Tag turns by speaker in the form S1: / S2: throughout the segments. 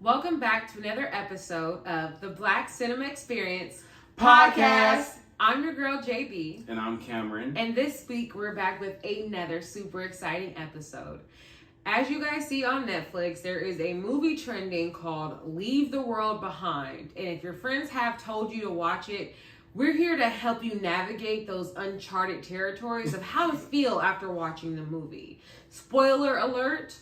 S1: Welcome back to another episode of the Black Cinema Experience
S2: Podcast.
S1: I'm your girl, JB.
S2: And I'm Cameron.
S1: And this week, we're back with another super exciting episode. As you guys see on Netflix, there is a movie trending called Leave the World Behind. And if your friends have told you to watch it, we're here to help you navigate those uncharted territories of how to feel after watching the movie. Spoiler alert.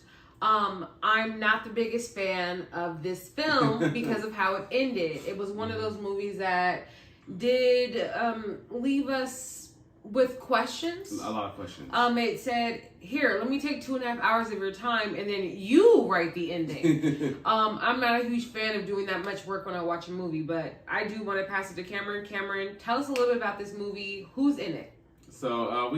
S1: I'm not the biggest fan of this film because of how it ended. It was one of those movies that did leave us with questions.
S2: A lot of questions.
S1: It said, here, let me take 2.5 hours of your time and then you write the ending. I'm not a huge fan of doing that much work when I watch a movie, but I do want to pass it to Cameron. Cameron, tell us a little bit about this movie. Who's in it?
S2: So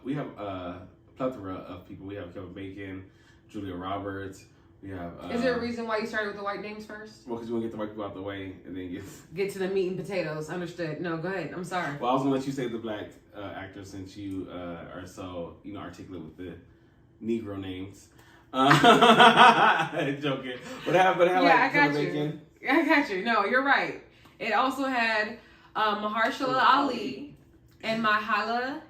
S2: we have a plethora of people. We have Kevin Bacon, Julia Roberts. We have.
S1: Is there a reason why you started with the white names first?
S2: Well, because you want to get the white people out the way and then
S1: get to the meat and potatoes. Understood. No, go ahead. I'm sorry.
S2: Well, I was gonna let you say the black actors since you are so articulate with the Negro names. Joking. But I got
S1: you. I got you. No, you're right. It also had Mahershala Ali and mahershala,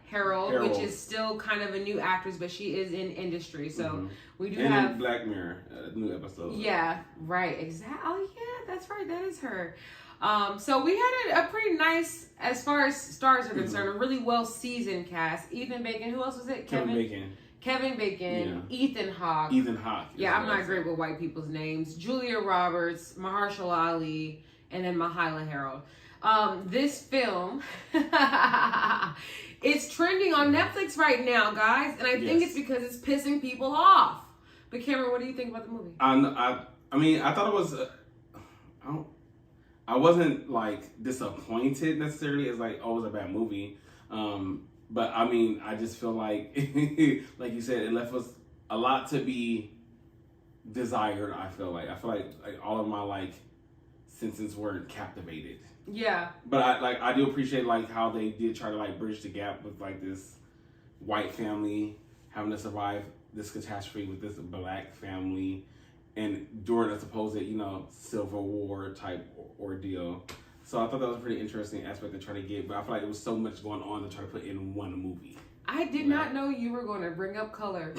S1: which is still kind of a new actress, but she is in industry. So we do have
S2: in Black Mirror, new episode.
S1: Yeah, right. Exactly. Oh, yeah, that's right. That is her. So we had a pretty nice, as far as stars are concerned, a really well seasoned cast. Ethan Bacon. Who else was it?
S2: Kevin Bacon.
S1: Yeah. Ethan Hawke. Yeah, I'm not great with white people's names. Julia Roberts, Mahershala Ali, and then Mahershala Harold. This film, it's trending on Netflix right now, guys, and I think it's because it's pissing people off. But Cameron, what do you think about the movie?
S2: I mean, I thought it was. I wasn't like disappointed necessarily as like, oh, it was a bad movie. But I mean, I just feel like, like you said, it left us a lot to be desired. I feel like all of my senses weren't captivated.
S1: Yeah.
S2: But I do appreciate how they did try to bridge the gap with this white family having to survive this catastrophe with this black family and during a supposed Civil War type ordeal. So I thought that was a pretty interesting aspect to try to get, but I feel like there was so much going on to try to put in one movie.
S1: I did not know you were going to bring up color.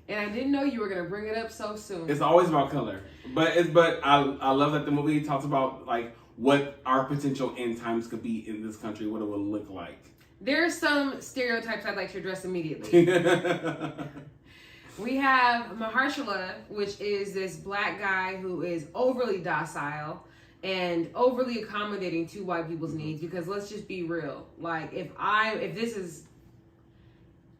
S1: And I didn't know you were going to bring it up so soon.
S2: It's always about color. But I love that the movie talks about what our potential end times could be in this country, what it would look like.
S1: There are some stereotypes I'd like to address immediately. We have Mahershala, which is this black guy who is overly docile and overly accommodating to white people's needs, because let's just be real.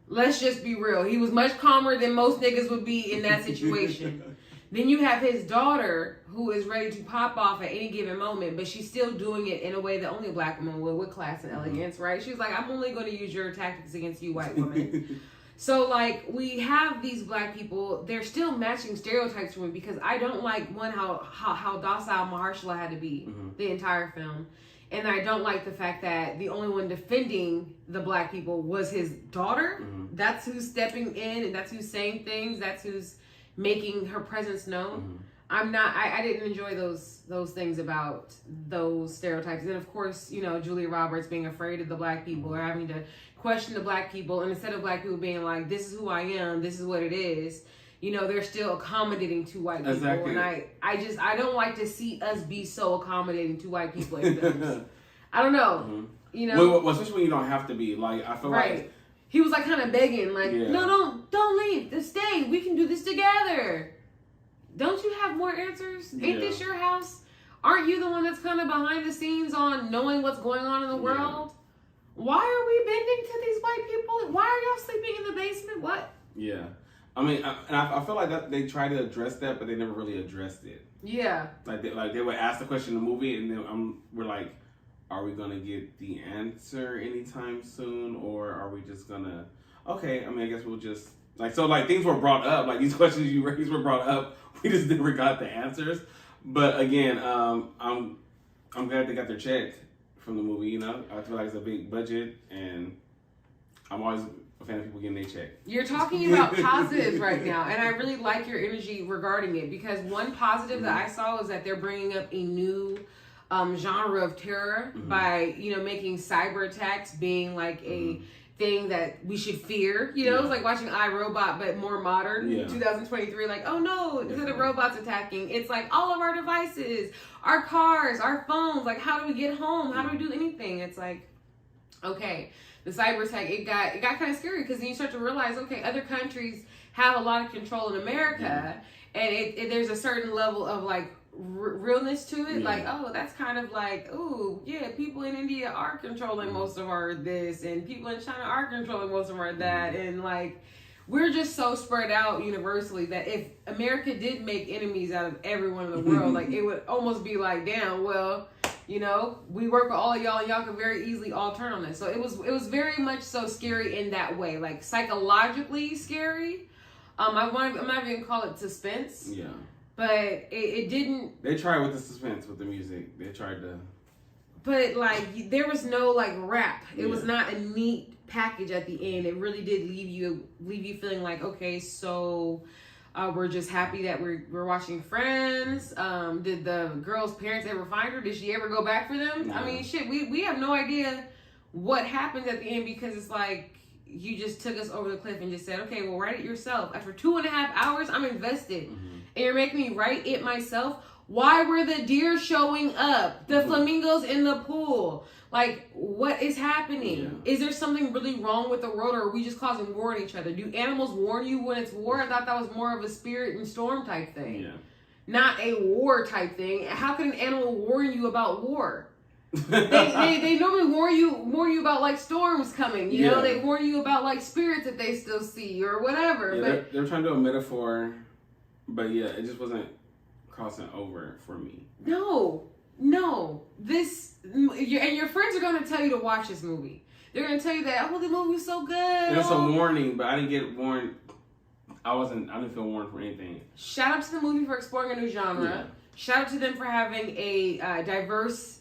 S1: Let's just be real. He was much calmer than most niggas would be in that situation. Then you have his daughter who is ready to pop off at any given moment, but she's still doing it in a way that only a black woman would, with class and elegance, right? She's like, I'm only going to use your tactics against you, white woman. So, we have these black people, they're still matching stereotypes for me, because I don't like, one, how docile Mahershala had to be the entire film. And I don't like the fact that the only one defending the black people was his daughter. That's who's stepping in, and that's who's saying things. That's who's making her presence known. I didn't enjoy those things about those stereotypes. And of course, Julia Roberts being afraid of the black people, or having to question the black people, and instead of black people being like, this is who I am, this is what it is, they're still accommodating to white people.
S2: Exactly.
S1: And I don't like to see us be so accommodating to white people in films. I don't know.
S2: Well, especially when you don't have to be. I feel like
S1: he was kind of begging, no, don't leave, just stay. We can do this together. Don't you have more answers? Ain't this your house? Aren't you the one that's kind of behind the scenes on knowing what's going on in the world? Why are we bending to these white people? Why are y'all sleeping in the basement? What?
S2: Yeah. I mean, I feel like that they try to address that, but they never really addressed it.
S1: Yeah.
S2: They would ask the question in the movie, and then we're like, are we gonna get the answer anytime soon, or are we just gonna? Okay, I mean, I guess we'll just things were brought up, these questions you raised were brought up. We just never got the answers. But again, I'm glad they got their check from the movie. I feel like it's a big budget, and I'm always a fan of people getting their check.
S1: You're talking about positives right now, and I really like your energy regarding it, because one positive that I saw is that they're bringing up a new genre of terror by, you know, making cyber attacks being like a thing that we should fear. You know, it's like watching iRobot, but more modern. 2023, like, oh no, instead of robots attacking, it's like all of our devices, our cars, our phones. Like, how do we get home? How do we do anything? It's like, okay, the cyber attack, it got kind of scary, because then you start to realize, okay, other countries have a lot of control in America, and there's a certain level of like realness to it. Like, oh, that's kind of like, oh yeah, people in India are controlling most of our this, and people in China are controlling most of our that, and like, we're just so spread out universally that if America did make enemies out of everyone in the world, like, it would almost be like, damn, well, you know, we work with all of y'all, and y'all can very easily all turn on this. So it was very much so scary in that way, like psychologically scary. I'm not even call it suspense. Yeah. But it didn't.
S2: They tried with the suspense with the music. They tried to.
S1: But like, there was no like rap. It was not a neat package at the end. It really did leave you feeling like, okay, so we're just happy that we're watching Friends. Did the girl's parents ever find her? Did she ever go back for them? I mean, shit, we have no idea what happened at the end, because it's like, you just took us over the cliff and just said, okay, well, write it yourself. After 2.5 hours, I'm invested. And you're making me write it myself. Why were the deer showing up? The flamingos in the pool? Like, what is happening? Is there something really wrong with the world, or are we just causing war on each other? Do animals warn you when it's war? I thought that was more of a spirit and storm type thing. Yeah. Not a war type thing. How can an animal warn you about war? they normally warn you about like storms coming. You know, they warn you about like spirits that they still see or whatever.
S2: Yeah, they're trying to do a metaphor, but yeah, it just wasn't crossing over for me.
S1: No. This, and your friends are going to tell you to watch this movie. They're going to tell you that, oh, the movie's so good.
S2: And it's a warning, but I didn't get warned. I didn't feel warned for anything.
S1: Shout out to the movie for exploring a new genre. Yeah. Shout out to them for having a diverse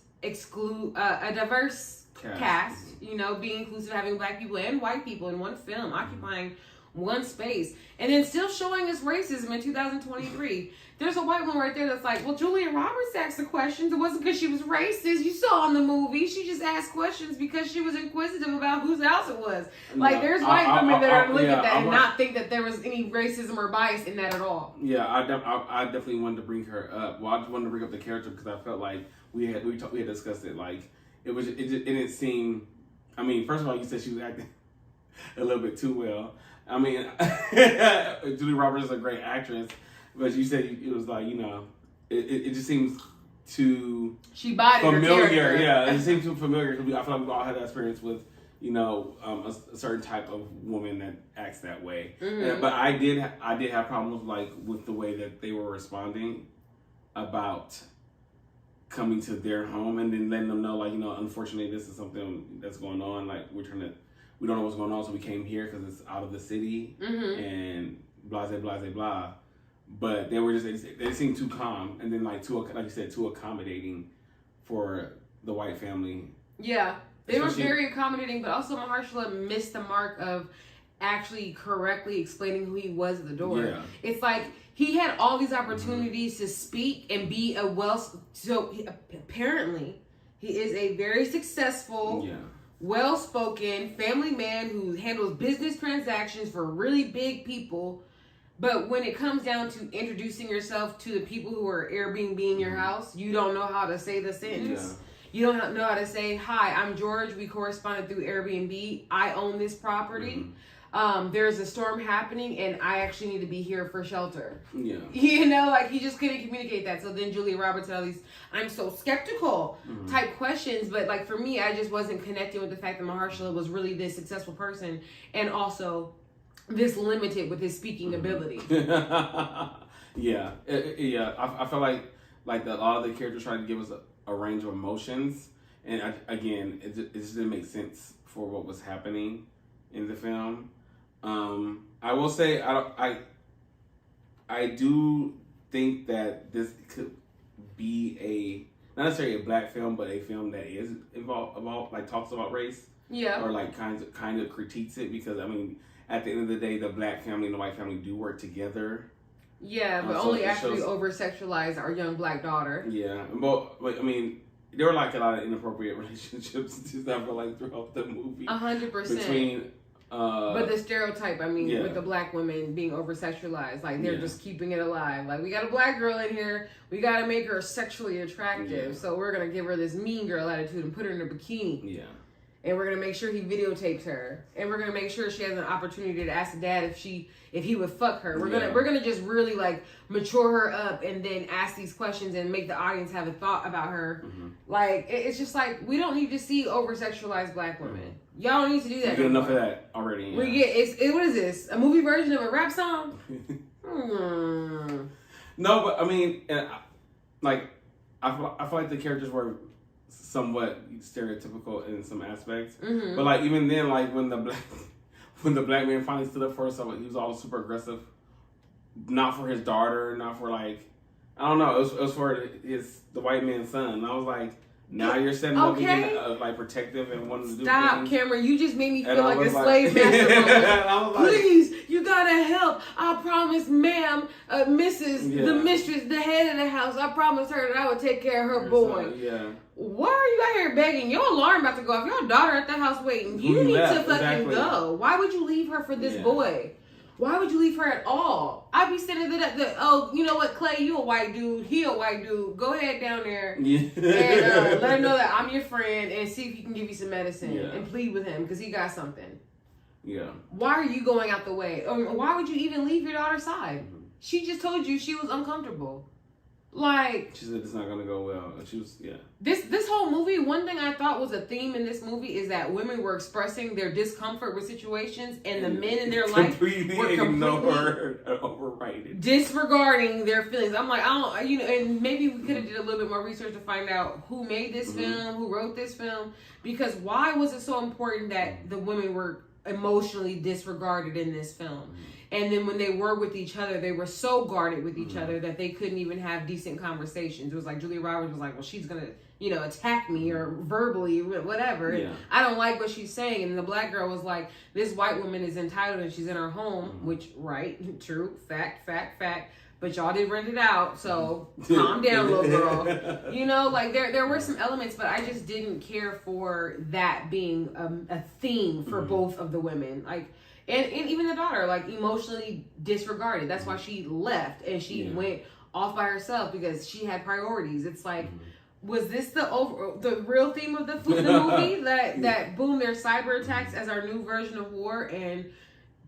S1: cast. You know, being inclusive, having black people and white people in one film, occupying one space, and then still showing us racism in 2023. There's a white one right there that's like, well, Julia Roberts asked the questions. It wasn't because she was racist. You saw in the movie, she just asked questions because she was inquisitive about whose house it was. Like, there's white women that are looking at that and not think that there was any racism or bias in that at all.
S2: Yeah, I definitely wanted to bring her up. Well, I just wanted to bring up the character because I felt like we had discussed it. Like, it didn't seem. I mean, first of all, you said she was acting a little bit too well. I mean, Julia Roberts is a great actress, but you said it was like, you know, it just seems too familiar. Yeah, it seems too familiar. I feel like we all had that experience with, you know, a certain type of woman that acts that way. But I did have problems like with the way that they were responding about coming to their home and then letting them know, like, you know, unfortunately this is something that's going on. Like, we don't know what's going on, so we came here because it's out of the city and blah, blah, blah, blah. But they seemed too calm, and then like you said, too accommodating for the white family.
S1: Yeah, they were very accommodating, but also Mahershala missed the mark of actually correctly explaining who he was at the door. Yeah. It's like he had all these opportunities to speak and be apparently he is a very successful, well-spoken family man who handles business transactions for really big people. But when it comes down to introducing yourself to the people who are Airbnb in your house, you don't know how to say the sentence. Yeah. You don't know how to say, hi, I'm George. We corresponded through Airbnb. I own this property. There's a storm happening and I actually need to be here for shelter. Yeah. You know, like he just couldn't communicate that. So then Julia Roberts had all these, I'm so skeptical type questions. But like for me, I just wasn't connecting with the fact that Mahershala was really this successful person and also this limited with his speaking ability.
S2: Yeah. I feel like a lot of the characters tried to give us a range of emotions. And it just didn't make sense for what was happening in the film. I will say I do think that this could be not necessarily a black film, but a film that is involved like talks about race.
S1: Yeah.
S2: Or like kind of critiques it, because I mean, at the end of the day, the black family and the white family do work together.
S1: Yeah, but
S2: so
S1: only
S2: it
S1: after we
S2: shows-
S1: over sexualize our young black daughter.
S2: Yeah, but I mean, there were like a lot of inappropriate relationships and stuff like throughout the movie.
S1: 100%.
S2: Between.
S1: But the stereotype, I mean,
S2: Yeah.
S1: with the black women being over sexualized, like they're
S2: Yeah.
S1: just keeping it alive. Like, we got a black girl in here, we got to make her sexually attractive,
S2: Yeah.
S1: so we're gonna give her this mean girl attitude and put her in a bikini.
S2: Yeah.
S1: And we're gonna make sure he videotapes her, and we're gonna make sure she has an opportunity to ask the dad if he would fuck her. We're gonna just really like mature her up, and then ask these questions and make the audience have a thought about her.
S2: Mm-hmm.
S1: Like it's just like we don't need to see over sexualized black women. Y'all don't need to do that.
S2: We get enough of that already. Yeah.
S1: We get what is this? A movie version of a rap song?
S2: No, but I mean, like I feel like the characters were somewhat stereotypical in some aspects,
S1: Mm-hmm.
S2: but like even then, like when the black man finally stood up for himself, he was all super aggressive, not for his daughter, not for like I don't know, it was for the white man's son. And I was like, now you're setting up being like protective and wanting to do things.
S1: Cameron, you just made me
S2: And
S1: feel
S2: I
S1: like a
S2: was like-
S1: slave master.
S2: And I was like-
S1: Please, you gotta help. I promise, ma'am, Mrs.
S2: Yeah.
S1: the mistress, the head of the house. I promised her that I would take care of her boy.
S2: So, yeah.
S1: Why are you out here begging? Your alarm about to go off. Your daughter at the house waiting. You
S2: You
S1: need
S2: left,
S1: to fucking
S2: exactly.
S1: go. Why would you leave her for this
S2: Yeah.
S1: boy? Why would you leave her at all? I'd be sitting there, oh, you know what, Clay, you a white dude, he a white dude. Go ahead down there
S2: Yeah.
S1: and let him know that I'm your friend and see if he can give you some medicine
S2: Yeah.
S1: and plead with him because he got something.
S2: Yeah.
S1: Why are you going out the way? Why would you even leave your daughter's side?
S2: Mhm.
S1: She just told you she was uncomfortable. Like,
S2: She said it's not gonna go well. She was, yeah.
S1: this whole movie, one thing I thought was a theme in this movie is that women were expressing their discomfort with situations, and the men in their life
S2: completely
S1: were
S2: ignored, overridden.
S1: disregarding their feelings. I'm like, I don't, and maybe we could have did a little bit more research to find out who made this film, who wrote this film, because why was it so important that the women were emotionally disregarded in this film? And then when they were with each other, they were so guarded with each other that they couldn't even have decent conversations. It was like Julia Roberts was like, well, she's going to, attack me or verbally, whatever.
S2: Yeah.
S1: And I don't like what she's saying. And the black girl was like, this white woman is entitled and she's in her home, which, right, true, fact. But y'all did rent it out, so calm down, little girl. There were some elements, but I just didn't care for that being a theme for both of the women. Like, and even the daughter, like, emotionally disregarded. That's why she left and she went off by herself because she had priorities. It's like, was this the real theme of the movie? that boom, there's cyber attacks as our new version of war, and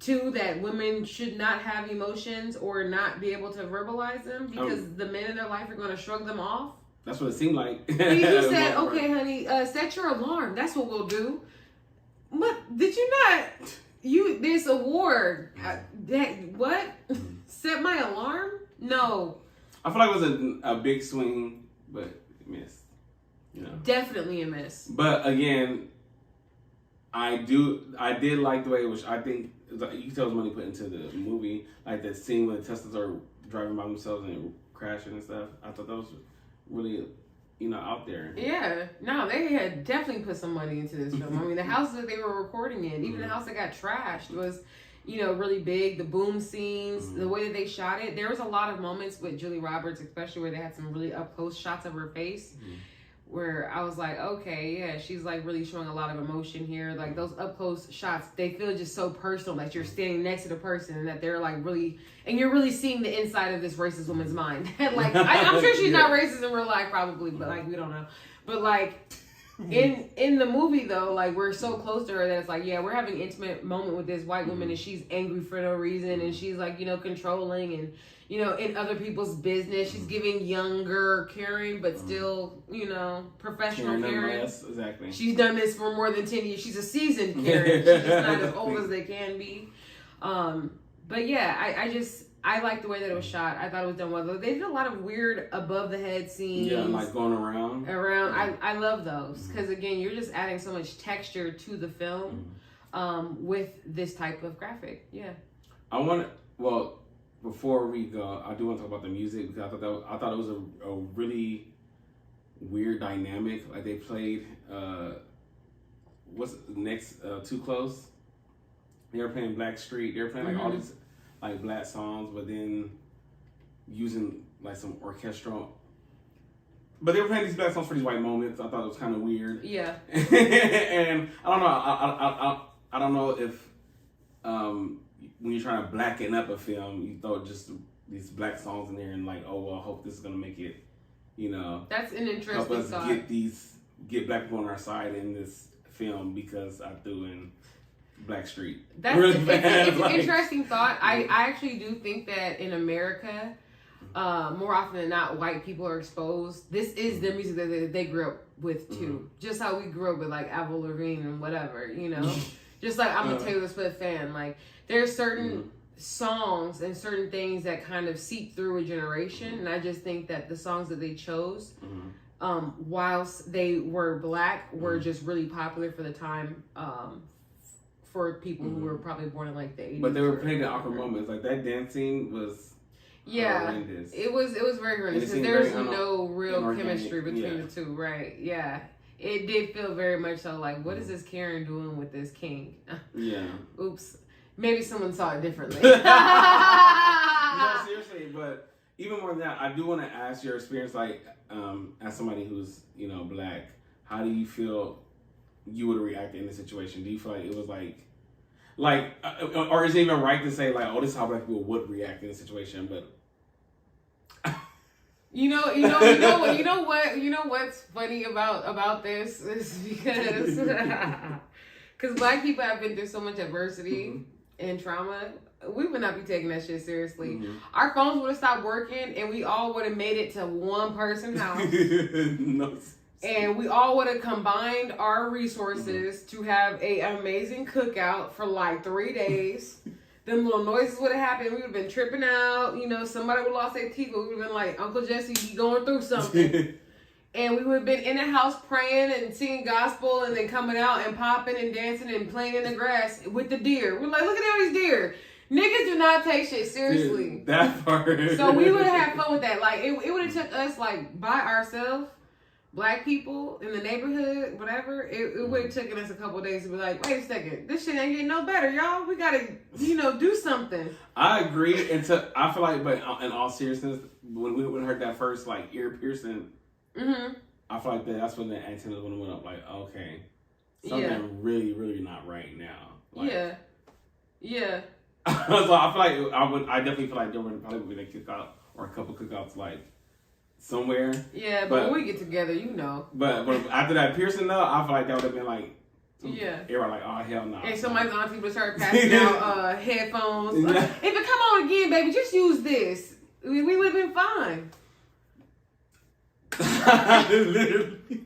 S1: two, that women should not have emotions or not be able to verbalize them because the men in their life are going to shrug them off.
S2: That's what it seemed like.
S1: He said, okay, honey, set your alarm. That's what we'll do. But did you not? This award. What? Set my alarm? No.
S2: I feel like it was a big swing, but it missed.
S1: Definitely a miss.
S2: But again, I did like the way it was. I think you can tell it was money put into the movie, like that scene when the Teslas are driving by themselves and crashing and stuff. I thought that was really, out there.
S1: Yeah, no, they had definitely put some money into this film. I mean, the house that they were recording in, even the house that got trashed was, really big. The boom scenes, the way that they shot it. There was a lot of moments with Julie Roberts, especially where they had some really up close shots of her face. Where I was like, okay, yeah, she's like really showing a lot of emotion here. Like those up close shots, they feel just so personal that you're standing next to the person and that they're like really, and you're really seeing the inside of this racist woman's mind. Like, I'm sure she's not racist in real life, probably, but like we don't know. But like in the movie though, like we're so close to her that it's like, yeah, we're having an intimate moment with this white woman and she's angry for no reason and she's like, controlling and. In other people's business. She's giving younger caring, but still, professional caring.
S2: Exactly.
S1: She's done this for more than 10 years. She's a seasoned caring. She's just not as old as they can be. But yeah, I like the way that it was shot. I thought it was done well. They did a lot of weird above the head scenes.
S2: Yeah, like going around.
S1: I love those because again, you're just adding so much texture to the film with this type of graphic. Yeah.
S2: Before we go, I do want to talk about the music because I thought it was a really weird dynamic. Like they played what's next? Too Close. They were playing Black Street. They were playing like all these like black songs, but then using like some orchestral. But they were playing these black songs for these white moments. I thought it was kind of weird.
S1: Yeah.
S2: And I don't know. I don't know if when you're trying to blacken up a film, you throw just these black songs in there and like, oh well, I hope this is gonna make it, you know.
S1: That's an interesting
S2: help us
S1: thought.
S2: get black people on our side in this film because I threw in Black Street.
S1: That's
S2: really
S1: it's an interesting thought. I actually do think that in America, more often than not, white people are exposed. This is the music that they grew up with too. Just how we grew up with like Avril Lavigne and whatever, you know. Just like I'm a Taylor Swift fan. Like there's certain songs and certain things that kind of seep through a generation, and I just think that the songs that they chose, whilst they were black, were just really popular for the time. For people who were probably born in like the 80s.
S2: But they were playing the awkward moments. Like that dancing was horrendous. It was very horrendous because there was no real chemistry between the two, right? Yeah. It did feel very much so like, what is this Karen doing with this king? Yeah.
S1: Oops. Maybe someone saw it differently.
S2: No, seriously, but even more than that, I do want to ask your experience, like, as somebody who's, you know, black, how do you feel you would react in this situation? Do you feel like it was like, or is it even right to say like, oh, this is how black people would react in this situation? But
S1: you know what's funny about this is because black people have been through so much adversity and trauma. We would not be taking that shit seriously. Our phones would have stopped working, and we all would have made it to one person's house.
S2: No.
S1: And we all would have combined our resources to have an amazing cookout for like 3 days. Them little noises would have happened. We would have been tripping out. You know, somebody would have lost their teeth, but we would have been like, Uncle Jesse, you going through something. And we would have been in the house praying and singing gospel and then coming out and popping and dancing and playing in the grass with the deer. We're like, look at all these deer. Niggas do not take shit seriously.
S2: That part.
S1: So we would have had fun with that. Like, it would have took us, like, by ourselves, black people in the neighborhood, whatever, it would have taken us a couple of days to be like, wait a second, this shit ain't getting no better, y'all. We gotta, do something.
S2: I agree. I feel like, but in all seriousness, when we heard that first, like, ear piercing, I feel like that's when the antennas went up, like, okay, something really, really not right now. Like,
S1: yeah.
S2: So I feel like I definitely feel like there would probably be a cookout or a couple cookouts, like, somewhere.
S1: Yeah, but when we get together,
S2: But after that piercing though, I feel like that would have been like, everybody like, oh hell no.
S1: And somebody's auntie would start passing out headphones. If it come on again, baby, just use this. We would have been fine.
S2: Literally.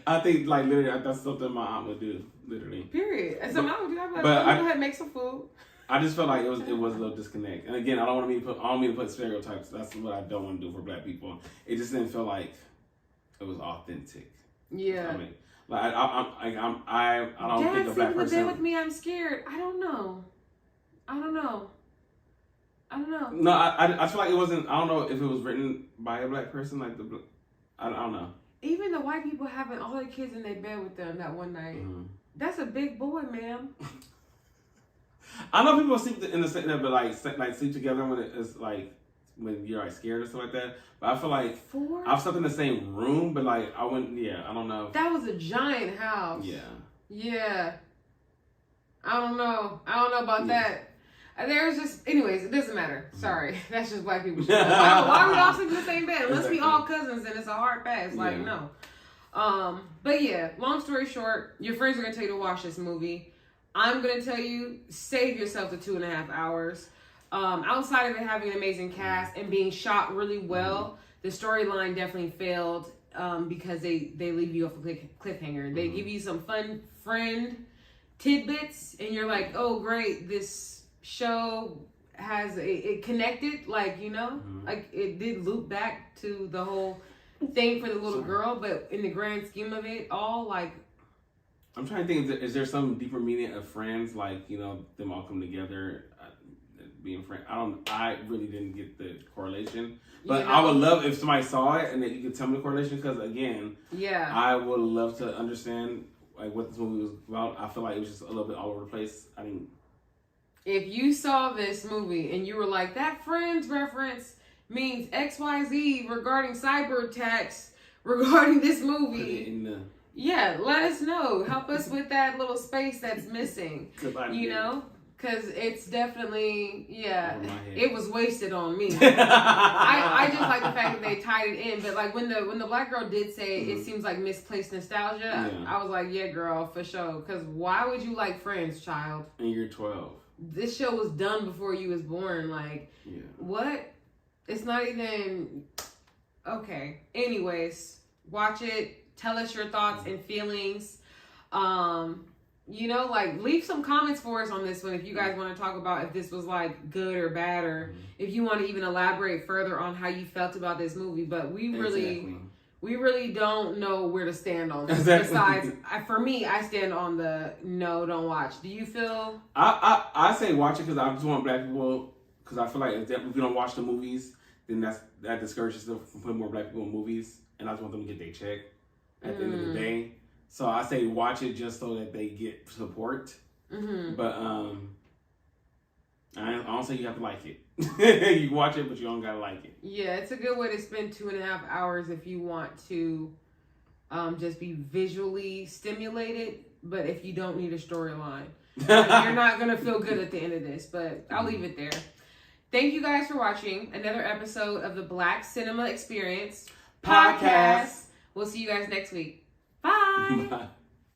S2: I think like literally that's something my aunt would do. Literally.
S1: Period. And something I would do. I'd be like,
S2: go
S1: ahead and make some food.
S2: I just felt like it was a little disconnect. And again, I don't mean to put stereotypes. That's what I don't want to do for black people. It just didn't feel like it was authentic.
S1: Yeah.
S2: I mean, like I don't think a black person
S1: with me. I'm scared. I don't know.
S2: No, I feel like it wasn't. I don't know if it was written by a black person. Like I don't know.
S1: Even the white people having all their kids in their bed with them that one night. That's a big boy, ma'am.
S2: I know people sleep in the same, but like sleep together when it's like when you're like scared or something like that. But I feel like I've slept in the same room, but like I wouldn't. Yeah, I don't know.
S1: That was a giant house. Yeah. I don't know about that. There's just, anyways, it doesn't matter. Sorry, that's just black people. Why are we all sleeping in the same bed? Unless we all cousins and it's a hard pass. Like no. But yeah, long story short, your friends are gonna tell you to watch this movie. I'm going to tell you, save yourself the 2.5 hours. Outside of it having an amazing cast and being shot really well, the storyline definitely failed because they leave you off a cliffhanger. They give you some fun friend tidbits and you're like, oh, great, this show has it connected, like, like it did loop back to the whole thing for the little girl, but in the grand scheme of it all, like,
S2: I'm trying to think, is there some deeper meaning of friends, like, them all come together, being friends? I really didn't get the correlation. But I would love if somebody saw it and that you could tell me the correlation, because, again, I would love to understand like what this movie was about. I feel like it was just a little bit all over the place. I didn't.
S1: If you saw this movie and you were like, that Friends reference means XYZ regarding cyber attacks regarding this movie.
S2: Put it in the...
S1: Yeah, let us know. Help us with that little space that's missing.
S2: You
S1: know? Because it's definitely, it was wasted on me. I just like the fact that they tied it in. But like when the black girl did say it seems like misplaced nostalgia, I was like, yeah, girl, for sure. Because why would you like Friends, child?
S2: And you're 12.
S1: This show was done before you was born. Like, what? It's not even... Okay. Anyways, watch it. Tell us your thoughts and feelings. Like, leave some comments for us on this one if you guys want to talk about if this was, like, good or bad, or if you want to even elaborate further on how you felt about this movie. But we really don't know where to stand on this.
S2: Exactly.
S1: Besides, for me, I stand on the no, don't watch. Do you feel?
S2: I say watch it because I just want black people, because I feel like if we don't watch the movies, then that discourages them from putting more black people in movies, and I just want them to get their check at the end of the day. So I say watch it just so that they get support. But I don't say you have to like it. You watch it, but you don't gotta like it. Yeah,
S1: it's a good way to spend 2.5 hours if you want to just be visually stimulated. But if you don't need a storyline, you're not gonna feel good at the end of this. But I'll leave it there. Thank you guys for watching another episode of the Black Cinema Experience podcast. We'll see you guys next week. Bye. Bye.